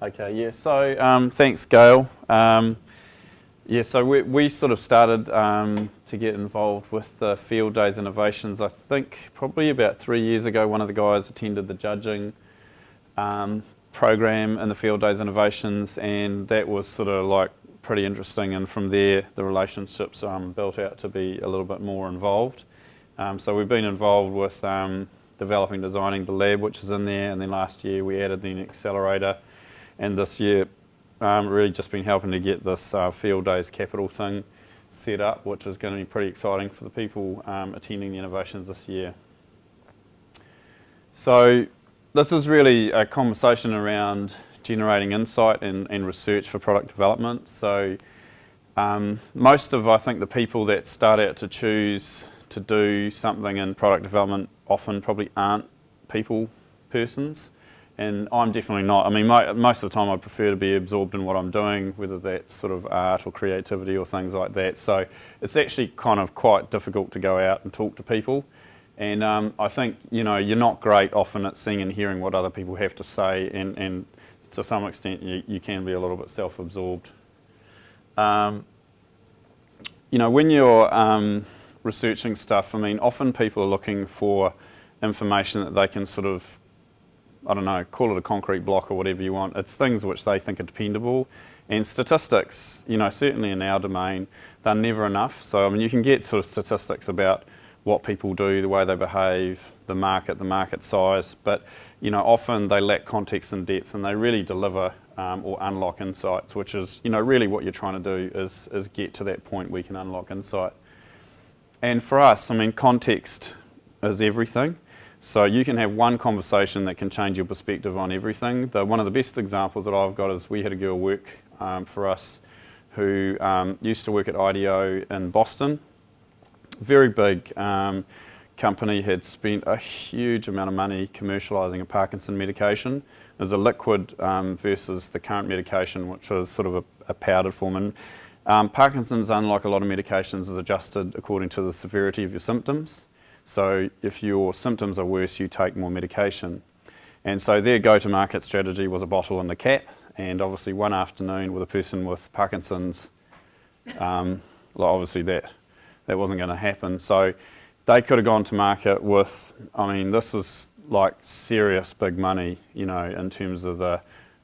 Okay, yeah, so thanks Gail. Yeah, so we sort of started to get involved with the Fieldays innovations, I think probably about 3 years ago. One of the guys attended the judging program in the Fieldays innovations, and that was sort of like pretty interesting, and from there the relationships built out to be a little bit more involved. So we've been involved with developing, designing the lab which is in there, and then last year we added the accelerator, and this year really just been helping to get this Fieldays Capital thing set up, which is going to be pretty exciting for the people attending the innovations this year. So this is really a conversation around generating insight and research for product development. So most of, I think, the people that start out to choose to do something in product development often probably aren't people persons, and I'm definitely not. I mean, most of the time I prefer to be absorbed in what I'm doing, whether that's sort of art or creativity or things like that. So it's actually kind of quite difficult to go out and talk to people. And I think, you know, you're not great often at seeing and hearing what other people have to say, and to some extent you can be a little bit self-absorbed. You know, when you're researching stuff, I mean, often people are looking for information that they can sort of, I don't know, call it a concrete block or whatever you want. It's things which they think are dependable. And statistics, you know, certainly in our domain, they're never enough. So, I mean, you can get sort of statistics about what people do, the way they behave, the market size, but, you know, often they lack context and depth, and they really deliver or unlock insights, which is, you know, really what you're trying to do is get to that point where you can unlock insight. And for us, I mean, context is everything. So you can have one conversation that can change your perspective on everything. One of the best examples that I've got is we had a girl work for us who used to work at IDEO in Boston. Very big company, had spent a huge amount of money commercialising a Parkinson medication. There's a liquid versus the current medication, which is sort of a powdered form. And Parkinson's, unlike a lot of medications, is adjusted according to the severity of your symptoms. So if your symptoms are worse, you take more medication. And so their go-to-market strategy was a bottle and a cap. And obviously one afternoon with a person with Parkinson's, obviously that wasn't going to happen. So they could have gone to market with, I mean, this was like serious big money, you know, in terms of the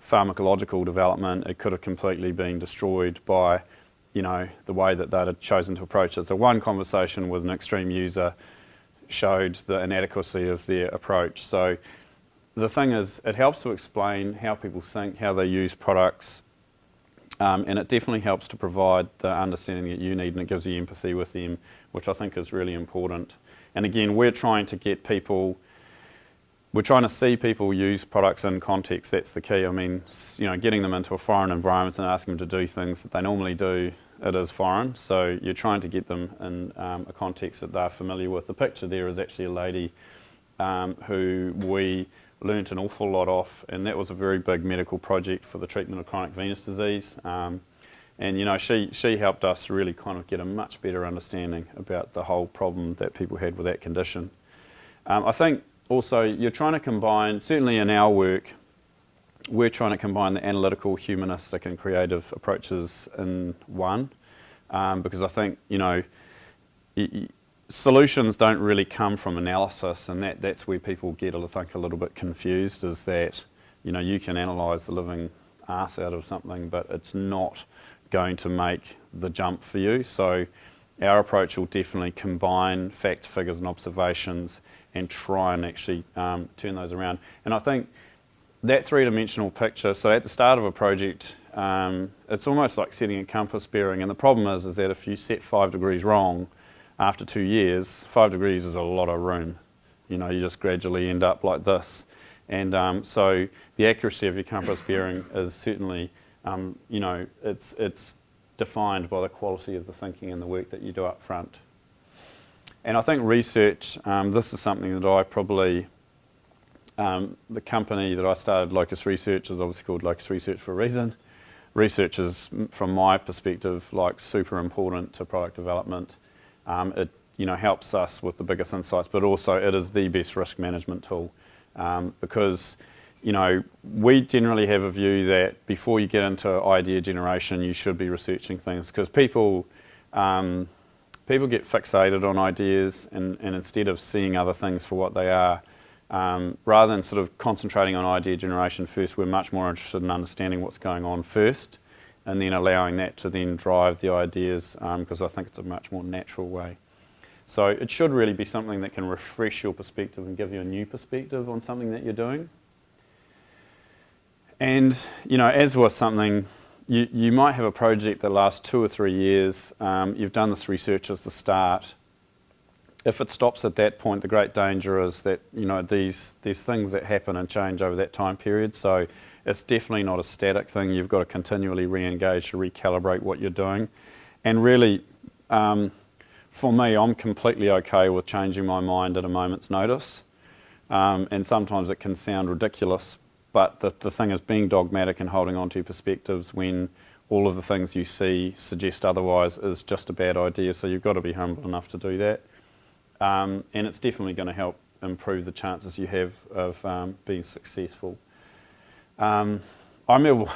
pharmacological development. It could have completely been destroyed by, you know, the way that they'd had chosen to approach it. So one conversation with an extreme user showed the inadequacy of their approach. So the thing is, it helps to explain how people think, how they use products, and it definitely helps to provide the understanding that you need, and it gives you empathy with them, which I think is really important. And again, we're trying to see people use products in context. That's the key. I mean, you know, getting them into a foreign environment and asking them to do things that they normally do, it is foreign. So you're trying to get them in a context that they're familiar with. The picture there is actually a lady who we learnt an awful lot off, and that was a very big medical project for the treatment of chronic venous disease. And you know, she helped us really kind of get a much better understanding about the whole problem that people had with that condition. I think also you're trying to combine, certainly in our work, we're trying to combine the analytical, humanistic and creative approaches in one, because I think, you know, solutions don't really come from analysis, and that's where people get, I think, a little bit confused, is that, you know, you can analyse the living arse out of something, but it's not going to make the jump for you. So our approach will definitely combine facts, figures and observations and try and actually turn those around. And I think that three-dimensional picture, so at the start of a project, it's almost like setting a compass bearing, and the problem is that if you set 5 degrees wrong after 2 years, 5 degrees is a lot of room. You know, you just gradually end up like this. And so the accuracy of your compass bearing is certainly, you know, it's defined by the quality of the thinking and the work that you do up front. And I think research, this is something that I probably, the company that I started, Locus Research, is obviously called Locus Research for a reason. Research is, from my perspective, like super important to product development. It, you know, helps us with the biggest insights, but also it is the best risk management tool, because we generally have a view that before you get into idea generation, you should be researching things, because people get fixated on ideas, and instead of seeing other things for what they are, rather than sort of concentrating on idea generation first, we're much more interested in understanding what's going on first, and then allowing that to then drive the ideas, because I think it's a much more natural way. So it should really be something that can refresh your perspective and give you a new perspective on something that you're doing. And, as with something, you might have a project that lasts 2 or 3 years. You've done this research as the start. If it stops at that point, the great danger is that, these things that happen and change over that time period. So it's definitely not a static thing. You've got to continually re-engage to recalibrate what you're doing. And really, for me, I'm completely okay with changing my mind at a moment's notice. And sometimes it can sound ridiculous, but the thing is being dogmatic and holding on to perspectives when all of the things you see suggest otherwise is just a bad idea. So you've got to be humble enough to do that. And it's definitely going to help improve the chances you have of being successful. I remember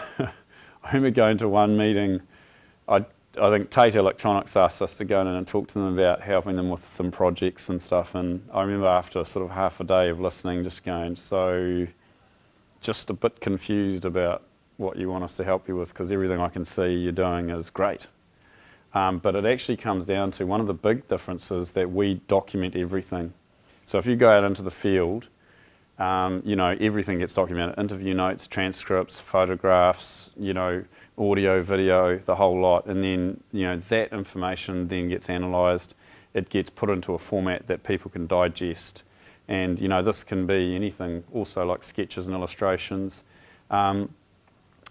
going to one meeting. I think Tate Electronics asked us to go in and talk to them about helping them with some projects and stuff, and I remember after sort of half a day of listening just going, so just a bit confused about what you want us to help you with, because everything I can see you're doing is great. But it actually comes down to one of the big differences that we document everything. So if you go out into the field, everything gets documented: interview notes, transcripts, photographs, audio, video, the whole lot. And then, that information then gets analysed. It gets put into a format that people can digest. And, this can be anything, also like sketches and illustrations.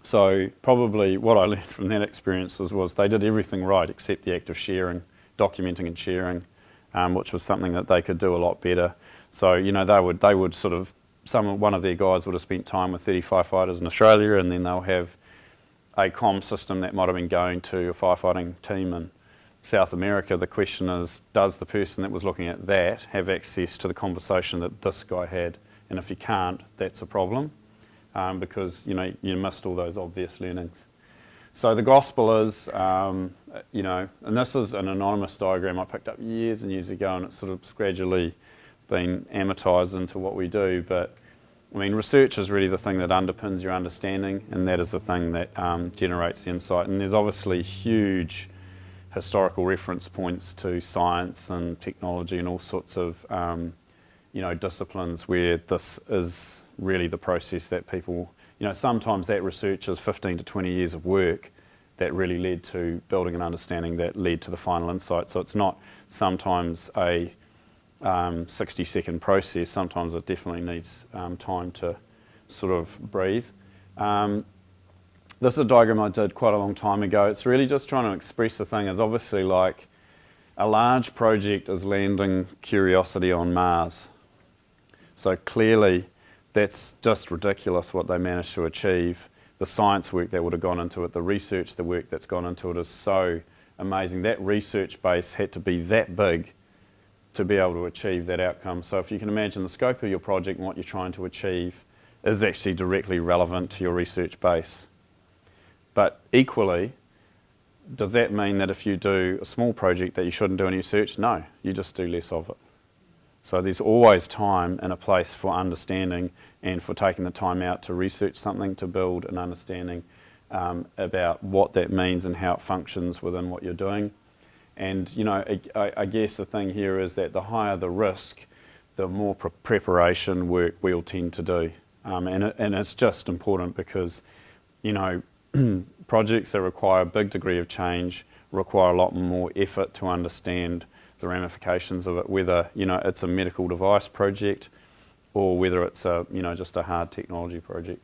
So probably what I learned from that experience was they did everything right except the act of sharing, documenting and sharing, which was something that they could do a lot better. So, they would sort of, one of their guys would have spent time with 30 firefighters in Australia, and then they'll have a comm system that might have been going to a firefighting team in South America. The question is, does the person that was looking at that have access to the conversation that this guy had? And if you can't, that's a problem, because you missed all those obvious learnings. So the gospel is, and this is an anonymous diagram I picked up years and years ago, and it's sort of gradually been amortised into what we do. But research is really the thing that underpins your understanding, and that is the thing that generates the insight. And there's obviously huge historical reference points to science and technology and all sorts of disciplines where this is really the process that people, sometimes that research is 15 to 20 years of work that really led to building an understanding that led to the final insight. So it's not sometimes a 60-second process. Sometimes it definitely needs time to sort of breathe. This is a diagram I did quite a long time ago. It's really just trying to express the thing as obviously like a large project is landing Curiosity on Mars. So clearly that's just ridiculous what they managed to achieve. The science work that would have gone into it, the research, the work that's gone into it is so amazing. That research base had to be that big to be able to achieve that outcome. So if you can imagine the scope of your project and what you're trying to achieve is actually directly relevant to your research base. But equally, does that mean that if you do a small project that you shouldn't do any research? No, you just do less of it. So there's always time and a place for understanding and for taking the time out to research something, to build an understanding about what that means and how it functions within what you're doing. And I guess the thing here is that the higher the risk, the more preparation work we'll tend to do. And it's just important because, projects that require a big degree of change require a lot more effort to understand the ramifications of it, whether it's a medical device project or whether it's just a hard technology project.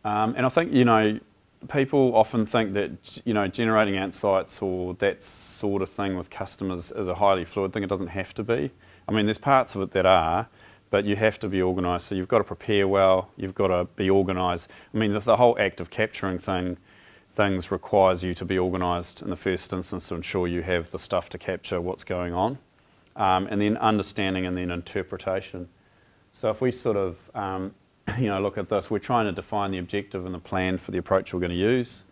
And I think people often think that generating insights or that sort of thing with customers is a highly fluid thing. It doesn't have to be. There's parts of it that are, but you have to be organised. So you've got to prepare well. You've got to be organised. The whole act of capturing things requires you to be organised in the first instance to ensure you have the stuff to capture what's going on, and then understanding and then interpretation. So if we sort of look at this, we're trying to define the objective and the plan for the approach we're going to use.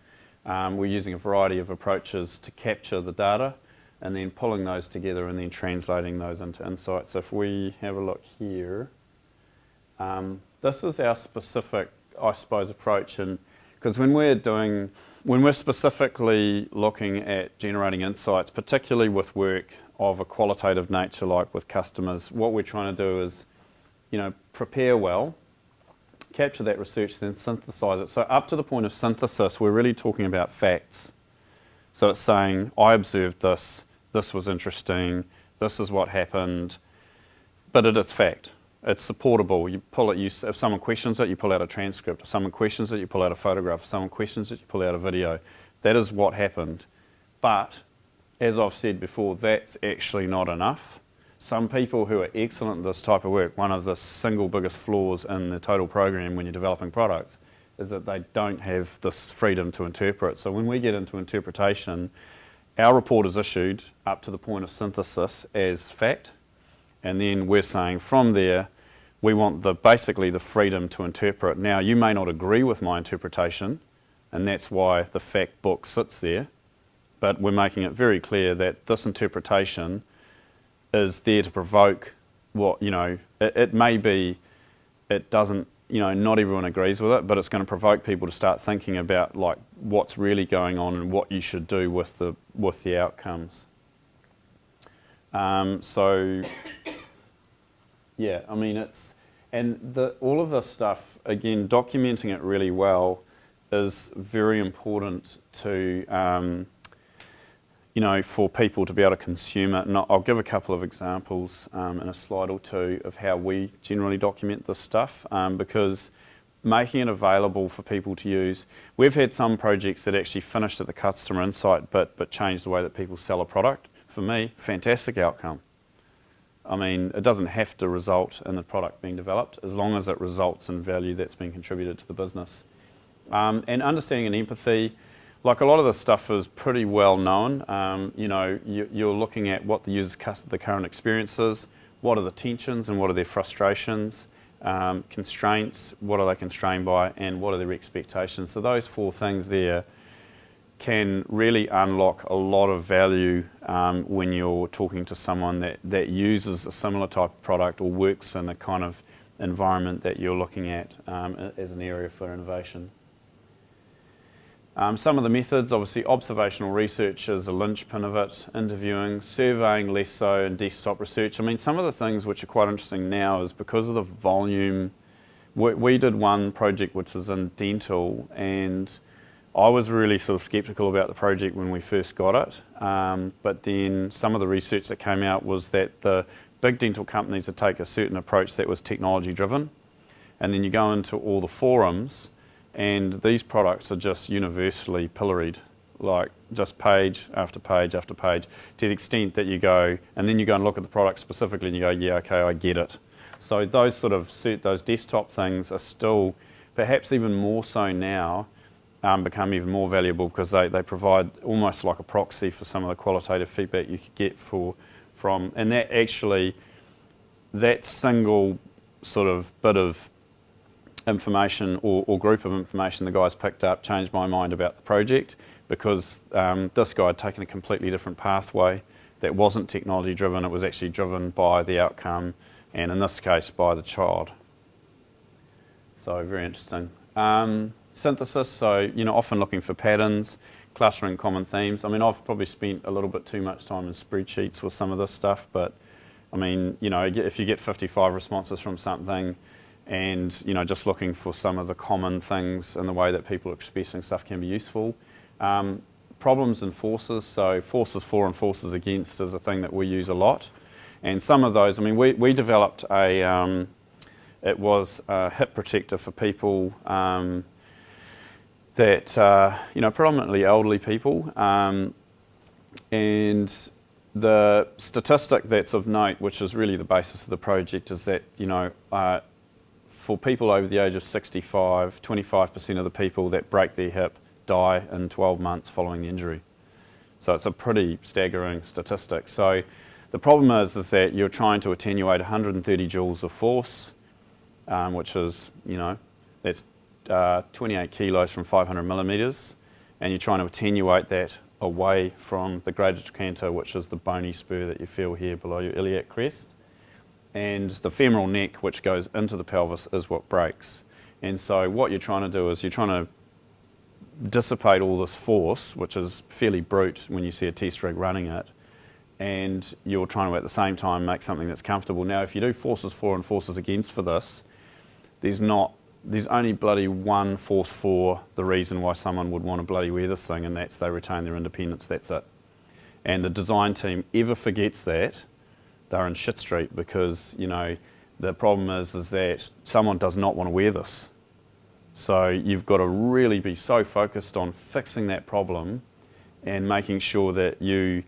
We're using a variety of approaches to capture the data and then pulling those together and then translating those into insights. So if we have a look here, this is our specific, I suppose, approach, and because when we're specifically looking at generating insights, particularly with work of a qualitative nature like with customers, what we're trying to do is, prepare well, capture that research, then synthesize it. So up to the point of synthesis, we're really talking about facts. So it's saying, I observed this, this was interesting, this is what happened, but it is fact. It's supportable. You pull it. If someone questions it, you pull out a transcript. If someone questions it, you pull out a photograph. If someone questions it, you pull out a video. That is what happened. But, as I've said before, that's actually not enough. Some people who are excellent at this type of work, one of the single biggest flaws in the total program when you're developing products is that they don't have this freedom to interpret. So when we get into interpretation, our report is issued up to the point of synthesis as fact. And then we're saying from there, we want basically the freedom to interpret. Now, you may not agree with my interpretation, and that's why the fact book sits there, but we're making it very clear that this interpretation is there to provoke what, it may be, it doesn't, not everyone agrees with it, but it's going to provoke people to start thinking about like what's really going on and what you should do with the outcomes. Yeah, I mean all of this stuff, again, documenting it really well is very important to, for people to be able to consume it. And I'll give a couple of examples in a slide or two of how we generally document this stuff, because making it available for people to use. We've had some projects that actually finished at the customer insight, but changed the way that people sell a product. For me, fantastic outcome. I mean, it doesn't have to result in the product being developed as long as it results in value that's being contributed to the business. And understanding and empathy, like a lot of this stuff is pretty well known. You're looking at what the user's the current experience is, what are the tensions and what are their frustrations, constraints, what are they constrained by, and what are their expectations. So those four things there can really unlock a lot of value when you're talking to someone that uses a similar type of product or works in a kind of environment that you're looking at as an area for innovation. Some of the methods, obviously observational research is a linchpin of it, interviewing, surveying less so, and desktop research. I mean, some of the things which are quite interesting now is because of the volume. We did one project which was in dental, and I was really sort of sceptical about the project when we first got it, but then some of the research that came out was that the big dental companies would take a certain approach that was technology driven, and then you go into all the forums and these products are just universally pilloried, like just page after page after page, to the extent that you go, and then you go and look at the product specifically and you go, yeah, okay, I get it. So those those desktop things are still, perhaps even more so now, become even more valuable because they provide almost like a proxy for some of the qualitative feedback you could get from, and that actually, that single sort of bit of information or group of information the guys picked up changed my mind about the project, because this guy had taken a completely different pathway that wasn't technology driven. It was actually driven by the outcome, and in this case by the child. So very interesting. Synthesis, so often looking for patterns, clustering common themes. I mean, I've probably spent a little bit too much time in spreadsheets with some of this stuff, but I mean, if you get 55 responses from something, and just looking for some of the common things and the way that people are expressing stuff can be useful. Problems and forces, so forces for and forces against is a thing that we use a lot, and some of those, I mean, we developed it was a hip protector for people that predominantly elderly people, and the statistic that's of note, which is really the basis of the project, is that for people over the age of 65, 25% of the people that break their hip die in 12 months following the injury. So it's a pretty staggering statistic. So the problem is that you're trying to attenuate 130 joules of force which is, that's 28 kilos from 500 millimetres, and you're trying to attenuate that away from the graded trochanter, which is the bony spur that you feel here below your iliac crest. And the femoral neck, which goes into the pelvis, is what breaks. And so what you're trying to do is you're trying to dissipate all this force, which is fairly brute when you see a test rig running it, and you're trying to at the same time make something that's comfortable. Now, if you do forces for and forces against for this, there's only bloody one force for the reason why someone would want to bloody wear this thing, and that's they retain their independence, that's it. And the design team ever forgets that, they're in shit street, because, the problem is that someone does not want to wear this. So you've got to really be so focused on fixing that problem and making sure that you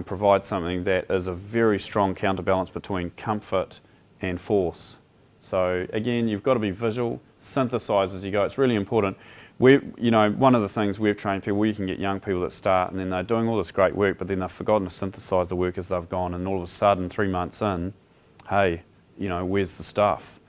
provide something that is a very strong counterbalance between comfort and force. So again, you've got to be visual, synthesize as you go. It's really important. One of the things we've trained people, you can get young people that start and then they're doing all this great work, but then they've forgotten to synthesize the work as they've gone, and all of a sudden, 3 months in, hey, where's the stuff?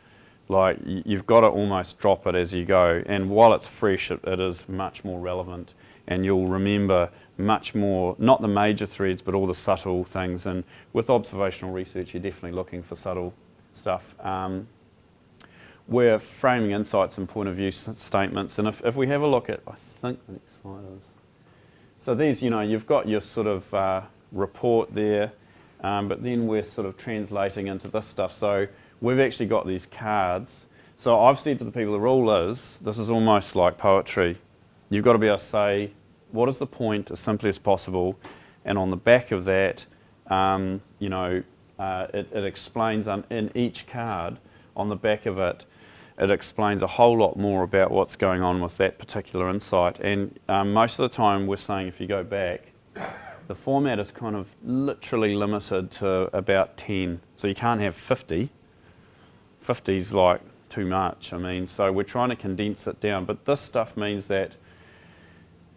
Like, you've got to almost drop it as you go, and while it's fresh, it is much more relevant, and you'll remember much more, not the major threads, but all the subtle things. And with observational research, you're definitely looking for subtle stuff. We're framing insights and point of view statements, and if we have a look at, I think the next slide is, so these, you've got your sort of report there, but then we're sort of translating into this stuff. So we've actually got these cards. So I've said to the people, the rule is, this is almost like poetry. You've got to be able to say, what is the point as simply as possible, and on the back of that, it explains in each card, on the back of it, it explains a whole lot more about what's going on with that particular insight. And most of the time we're saying, if you go back, the format is kind of literally limited to about 10. So you can't have 50. 50 is like too much. So we're trying to condense it down. But this stuff means that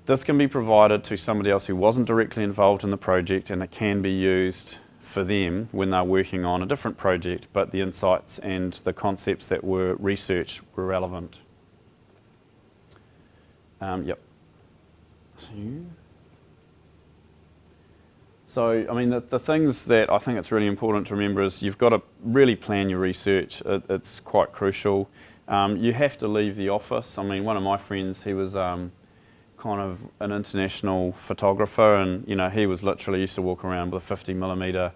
this can be provided to somebody else who wasn't directly involved in the project, and it can be used for them when they're working on a different project, but the insights and the concepts that were researched were relevant. Yep. So, the things that I think it's really important to remember is you've got to really plan your research. It's quite crucial. You have to leave the office. One of my friends, he was kind of an international photographer, and he was literally used to walk around with a 50mm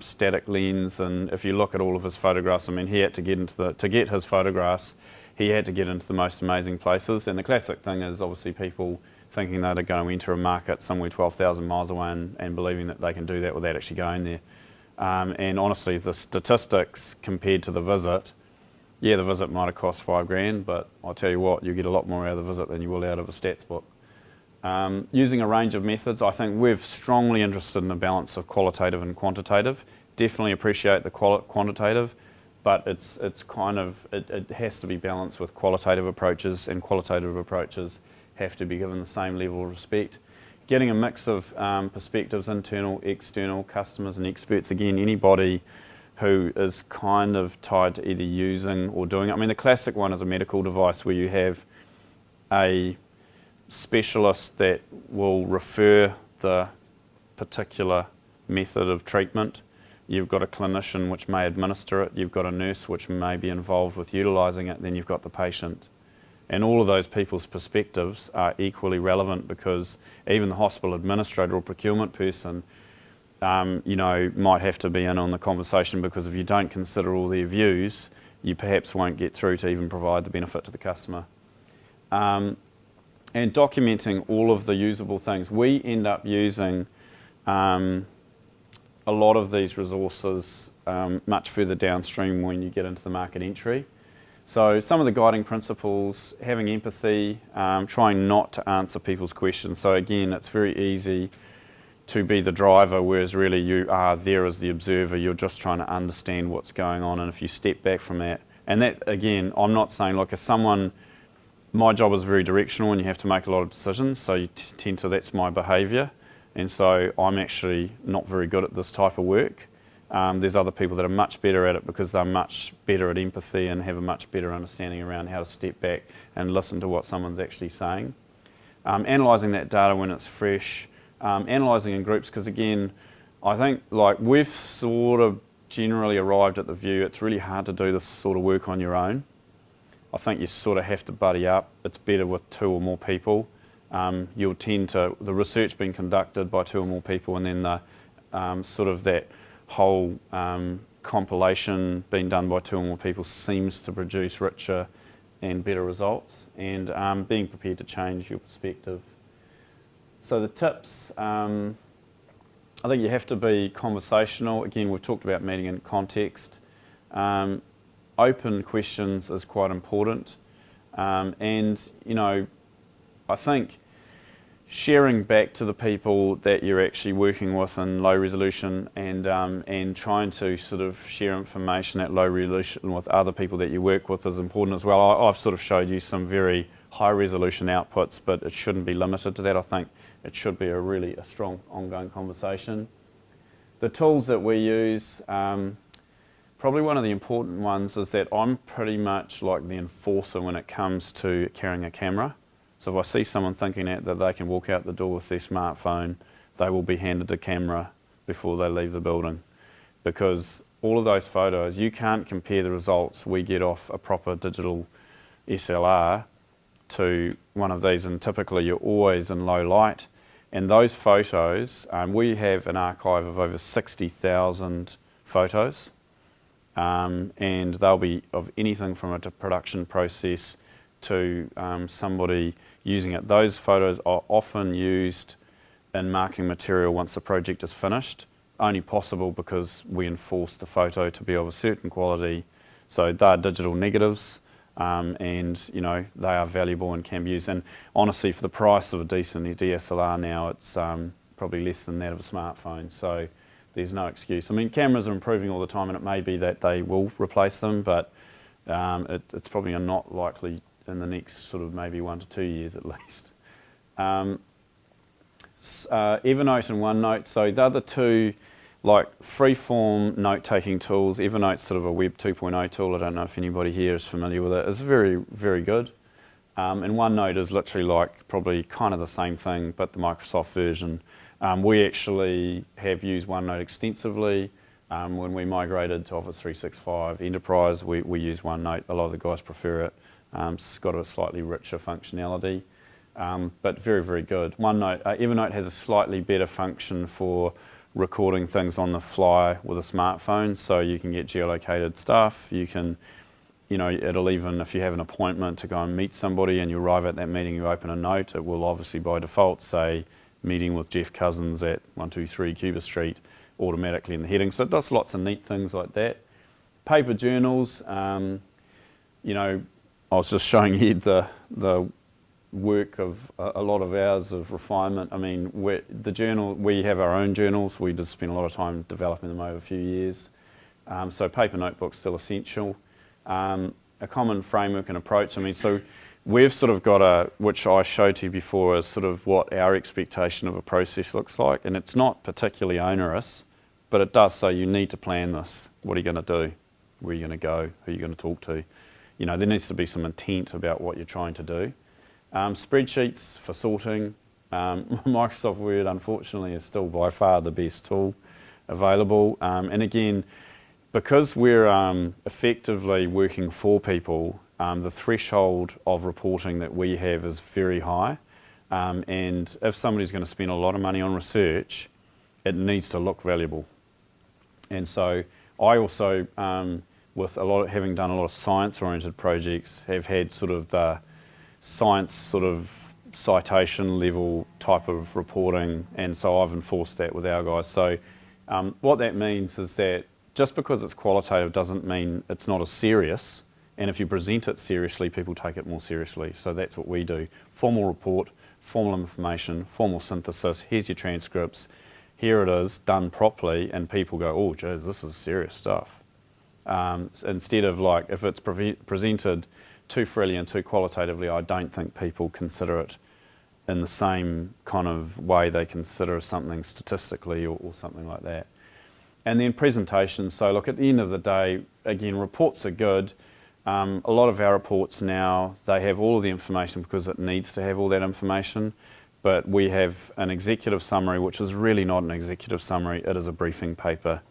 static lens, and if you look at all of his photographs, he had to get his photographs, he had to get into the most amazing places. And the classic thing is obviously people thinking that they're going to enter a market somewhere 12,000 miles away and believing that they can do that without actually going there. And honestly, the statistics compared to the visit, the visit might have cost $5,000, but I'll tell you what, you get a lot more out of the visit than you will out of a stats book. Using a range of methods, I think we're strongly interested in the balance of qualitative and quantitative. Definitely appreciate the quantitative, but it has to be balanced with qualitative approaches, and qualitative approaches have to be given the same level of respect. Getting a mix of perspectives, internal, external, customers and experts. Again, anybody who is kind of tied to either using or doing it. The classic one is a medical device where you have a specialist that will refer the particular method of treatment. You've got a clinician which may administer it. You've got a nurse which may be involved with utilising it. Then you've got the patient. And all of those people's perspectives are equally relevant, because even the hospital administrator or procurement person might have to be in on the conversation, because if you don't consider all their views, you perhaps won't get through to even provide the benefit to the customer. And documenting all of the usable things. We end up using a lot of these resources much further downstream when you get into the market entry. So some of the guiding principles, having empathy, trying not to answer people's questions. So again, it's very easy to be the driver, whereas really you are there as the observer. You're just trying to understand what's going on, and if you step back from that, and that again, I'm not saying, look, my job is very directional and you have to make a lot of decisions, so you tend to, that's my behaviour, and so I'm actually not very good at this type of work. There's other people that are much better at it because they're much better at empathy and have a much better understanding around how to step back and listen to what someone's actually saying. Analysing that data when it's fresh, analysing in groups, because again, I think like we've sort of generally arrived at the view it's really hard to do this sort of work on your own. I think you sort of have to buddy up. It's better with 2 or more people. You'll tend to, the research being conducted by 2 or more people, and then the sort of that whole compilation being done by 2 or more people seems to produce richer and better results, and being prepared to change your perspective. So the tips, I think you have to be conversational. Again, we've talked about meeting in context. Open questions is quite important, and you know, I think sharing back to the people that you're actually working with in low resolution, and trying to sort of share information at low resolution with other people that you work with is important as well. I've sort of showed you some very high resolution outputs, but it shouldn't be limited to that. I think it should be a strong ongoing conversation. The tools that we use, probably one of the important ones is that I'm pretty much like the enforcer when it comes to carrying a camera. So if I see someone thinking that they can walk out the door with their smartphone, they will be handed a camera before they leave the building. Because all of those photos, you can't compare the results we get off a proper digital SLR to one of these, and typically you're always in low light. And those photos, we have an archive of over 60,000 photos, and they'll be of anything from a production process to somebody using it. Those photos are often used in marketing material once the project is finished, only possible because we enforce the photo to be of a certain quality. So they're digital negatives, and you know, they are valuable and can be used. And honestly, for the price of a decent DSLR now, it's probably less than that of a smartphone. So there's no excuse. I mean, cameras are improving all the time, and it may be that they will replace them, but it's probably not likely in the next sort of maybe 1 to 2 years at least. Evernote and OneNote, so they're the 2 like free-form note-taking tools. Evernote's sort of a Web 2.0 tool. I don't know if anybody here is familiar with it. It's very, very good. And OneNote is literally like probably kind of the same thing, but the Microsoft version. We actually have used OneNote extensively. When we migrated to Office 365 Enterprise, we use OneNote. A lot of the guys prefer it. It's got a slightly richer functionality, but very, very good. OneNote, Evernote has a slightly better function for recording things on the fly with a smartphone, so you can get geolocated stuff. You can, you know, it'll even, if you have an appointment to go and meet somebody and you arrive at that meeting, you open a note, it will obviously by default say meeting with Jeff Cousins at 123 Cuba Street automatically in the heading. So it does lots of neat things like that. Paper journals, you know, I was just showing you the work of a lot of hours of refinement. I mean, we have our own journals. We just spend a lot of time developing them over a few years. So paper notebook's still essential. A common framework and approach. I mean, so we've sort of got which I showed to you before, is sort of what our expectation of a process looks like. And it's not particularly onerous, but it does say you need to plan this. What are you going to do? Where are you going to go? Who are you going to talk to? You know, there needs to be some intent about what you're trying to do. Spreadsheets for sorting. Microsoft Word, unfortunately, is still by far the best tool available. And again, because we're effectively working for people, the threshold of reporting that we have is very high. And if somebody's going to spend a lot of money on research, it needs to look valuable. And so I also, with having done a lot of science-oriented projects, have had sort of the science sort of citation level type of reporting, and so I've enforced that with our guys. So what that means is that just because it's qualitative doesn't mean it's not as serious, and if you present it seriously, people take it more seriously. So that's what we do. Formal report, formal information, formal synthesis, here's your transcripts, here it is, done properly, and people go, oh geez, this is serious stuff. Instead of like, if it's presented too freely and too qualitatively, I don't think people consider it in the same kind of way they consider something statistically or something like that. And then presentation. So look, at the end of the day, again, reports are good. A lot of our reports now, they have all of the information because it needs to have all that information. But we have an executive summary, which is really not an executive summary, it is a briefing paper.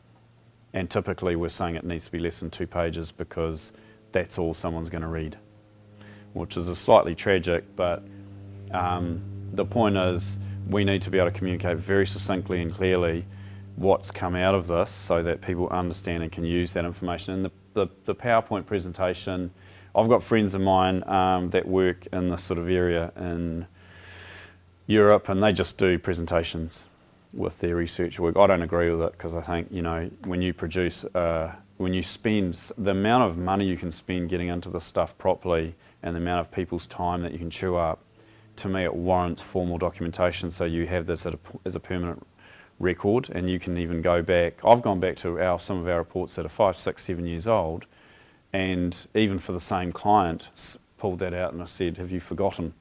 And typically we're saying it needs to be less than 2 pages because that's all someone's going to read, which is a slightly tragic, but the point is we need to be able to communicate very succinctly and clearly what's come out of this so that people understand and can use that information. And the PowerPoint presentation, I've got friends of mine that work in this sort of area in Europe, and they just do presentations with their research work. I don't agree with it because I think, you know, when you produce, when you spend the amount of money you can spend getting into this stuff properly and the amount of people's time that you can chew up, to me it warrants formal documentation so you have this as a permanent record, and you can even go back. I've gone back to some of our reports that are 5, 6, 7 years old, and even for the same client, pulled that out and I said, have you forgotten?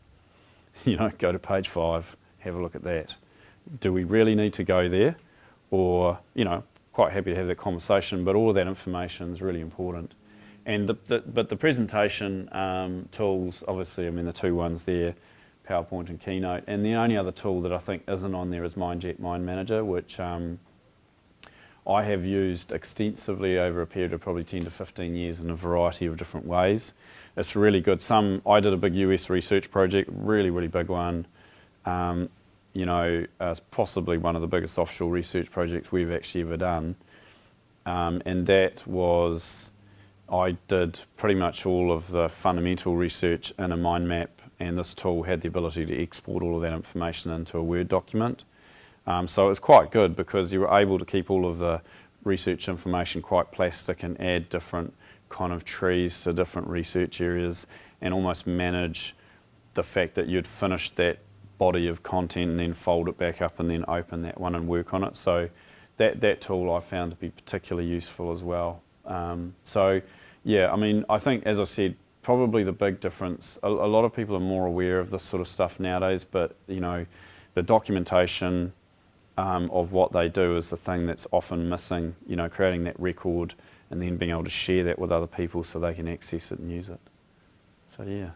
You know, go to page 5, have a look at that. Do we really need to go there? Or, you know, quite happy to have that conversation, but all of that information is really important. And but the presentation tools, obviously, I mean, the 2 ones there, PowerPoint and Keynote, and the only other tool that I think isn't on there is MindJet Mind Manager, which I have used extensively over a period of probably 10 to 15 years in a variety of different ways. It's really good. I did a big US research project, really, really big one. You know, possibly one of the biggest offshore research projects we've actually ever done. And that was, I did pretty much all of the fundamental research in a mind map, and this tool had the ability to export all of that information into a Word document. So it was quite good because you were able to keep all of the research information quite plastic and add different kind of trees to different research areas and almost manage the fact that you'd finished that body of content and then fold it back up and then open that one and work on it. So that tool I found to be particularly useful as well. So yeah, I mean, I think, as I said, probably the big difference, a lot of people are more aware of this sort of stuff nowadays, but you know, the documentation of what they do is the thing that's often missing, you know, creating that record and then being able to share that with other people so they can access it and use it. So yeah.